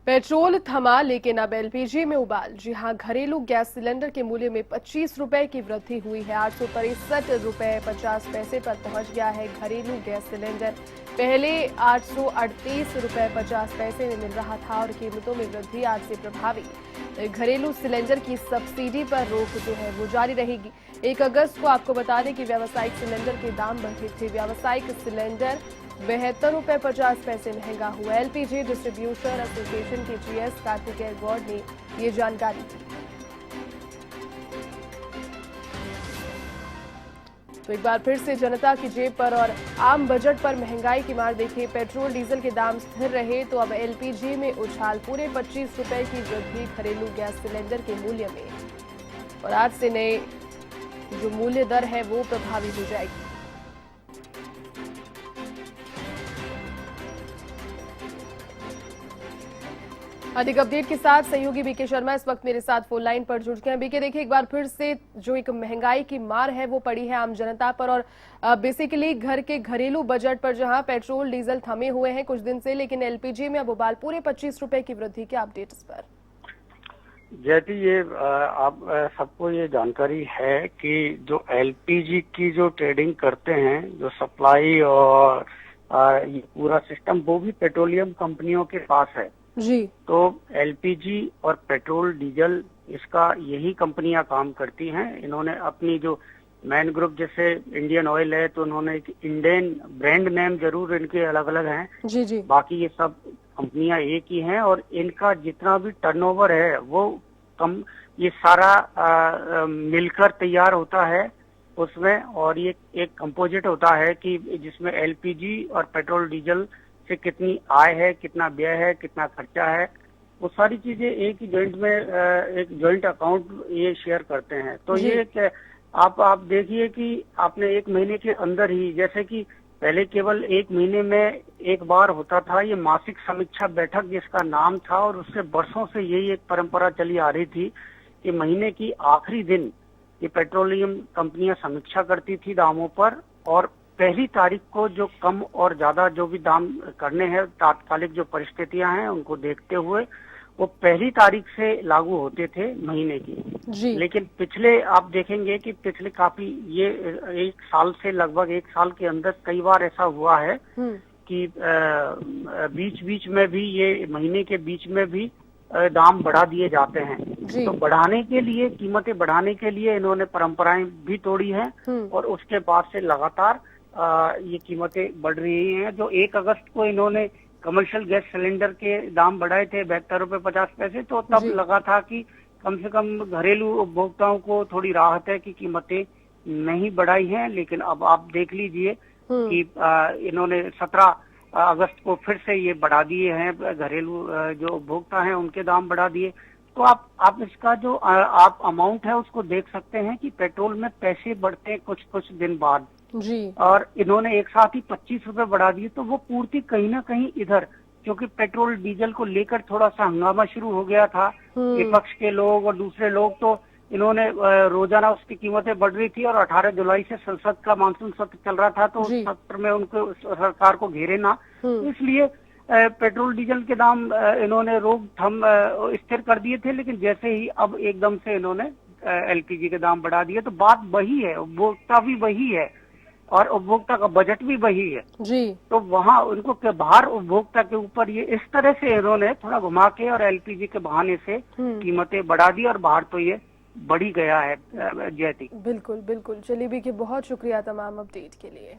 Petrol थमा लेकिन अब एलपीजी में उबाल। जी हां, घरेलू गैस सिलेंडर के मूल्य में 25 रुपए की वृद्धि हुई है। 863 रुपए 50 पैसे पर पहुंच गया है घरेलू गैस सिलेंडर। पहले 838 रुपए 50 पैसे में मिल रहा था और कीमतों में वृद्धि आज से प्रभावी। घरेलू सिलेंडर की सब्सिडी पर रोक जो है वो जारी रहेगी। 1 अगस्त को आपको बता दें कि व्यावसायिक सिलेंडर के दाम बढ़े थे। व्यावसायिक सिलेंडर 72 रुपए 50 पैसे महंगा हुआ। एलपीजी डिस्ट्रीब्यूटर एसोसिएशन के जीएस कार्तिकेय गौड़ ने ये जानकारी दी। तो एक बार फिर से जनता की जेब पर और आम बजट पर महंगाई की मार देखिए। पेट्रोल डीजल के दाम स्थिर रहे तो अब एलपीजी में उछाल। पूरे 25 रुपए की वृद्धि घरेलू गैस सिलेंडर के मूल्य में और आज से नए जो मूल्य दर है वो प्रभावी हो जाएगी। अधिक अपडेट के साथ सहयोगी बीके शर्मा इस वक्त मेरे साथ फोन लाइन पर जुड़ गए हैं। बीके, देखिए एक बार फिर से जो एक महंगाई की मार है वो पड़ी है आम जनता पर और बेसिकली घर के घरेलू बजट पर, जहां पेट्रोल डीजल थमे हुए हैं कुछ दिन से, लेकिन एलपीजी में अब उबाल। पूरे 25 रुपए की वृद्धि। क्या अपडेट इस पर? जैसे ये आप सबको ये जानकारी है कि जो एलपीजी की जो ट्रेडिंग करते हैं, जो सप्लाई और ये पूरा सिस्टम, वो भी पेट्रोलियम कंपनियों के पास है जी। तो एलपीजी और पेट्रोल डीजल इसका यही कंपनियां काम करती हैं। इन्होंने अपनी जो मैन ग्रुप, जैसे इंडियन ऑयल है तो उन्होंने एक इंडियन ब्रांड नेम जरूर इनके अलग अलग हैं। जी जी। बाकी ये सब कंपनियां एक ही हैं और इनका जितना भी टर्नओवर है वो ये सारा मिलकर तैयार होता है उसमें। और ये एक कंपोजिट होता है कि जिसमें एलपीजी और पेट्रोल डीजल से कितनी आय है, कितना व्यय है, कितना खर्चा है, वो सारी चीजें एक ही जॉइंट में एक जॉइंट अकाउंट ये शेयर करते हैं। तो ये आप देखिए कि आपने 1 महीने के अंदर ही, जैसे कि पहले केवल 1 महीने में एक बार होता था ये मासिक समीक्षा बैठक जिसका नाम था, और उससे वर्षों से यही एक परंपरा चली आ रही थी कि महीने की आखिरी दिन ये पेट्रोलियम कंपनियां समीक्षा करती थी दामों पर, और पहली तारीख को जो कम और ज्यादा जो भी दाम करने हैं, तात्कालिक जो परिस्थितियां हैं उनको देखते हुए वो पहली तारीख से लागू होते थे महीने की जी। लेकिन पिछले आप देखेंगे कि पिछले काफी ये 1 साल से, लगभग 1 साल के अंदर कई बार ऐसा हुआ है कि बीच बीच में भी, ये महीने के बीच में भी दाम बढ़ा दिए जाते हैं। तो बढ़ाने के लिए, कीमतें बढ़ाने के लिए इन्होंने परंपराएं भी तोड़ी हैं और उसके बाद से लगातार ये कीमतें बढ़ रही हैं। जो 1 अगस्त को इन्होंने कमर्शियल गैस सिलेंडर के दाम बढ़ाए थे 72 रुपए 50 पैसे, तो तब लगा था कि कम से कम घरेलू उपभोक्ताओं को थोड़ी राहत है कि कीमतें नहीं बढ़ाई हैं। लेकिन अब आप देख लीजिए कि इन्होंने 17 अगस्त को फिर से ये बढ़ा दिए हैं। घरेलू जो उपभोक्ता हैं उनके दाम बढ़ा दिए। तो आप इसका जो आप अमाउंट है उसको देख सकते हैं कि पेट्रोल में पैसे बढ़ते हैं कुछ दिन बाद जी, और इन्होंने एक साथ ही 25 रुपए बढ़ा दिए। तो वो पूर्ति कहीं ना कहीं इधर, क्योंकि पेट्रोल डीजल को लेकर थोड़ा सा हंगामा शुरू हो गया था, विपक्ष के लोग और दूसरे लोग, तो इन्होंने रोजाना उसकी कीमतें बढ़ रही थी और 18 जुलाई से संसद का मानसून सत्र चल रहा था, तो उस सत्र में उनको सरकार को घेरे ना, इसलिए पेट्रोल डीजल के दाम इन्होंने रोकथाम स्थिर कर दिए थे। लेकिन जैसे ही अब एकदम से इन्होंने एलपीजी के दाम बढ़ा दिए, तो बात वही है, उपभोक्ता भी वही है और उपभोक्ता का बजट भी वही है जी। तो वहाँ उनको के बाहर उपभोक्ता के ऊपर ये इस तरह से इन्होंने थोड़ा घुमा के और एलपीजी के बहाने से कीमतें बढ़ा दी और बाहर तो ये बढ़ी गया है। जयती, बिल्कुल बिल्कुल। चलिए भी, बहुत शुक्रिया तमाम अपडेट के लिए।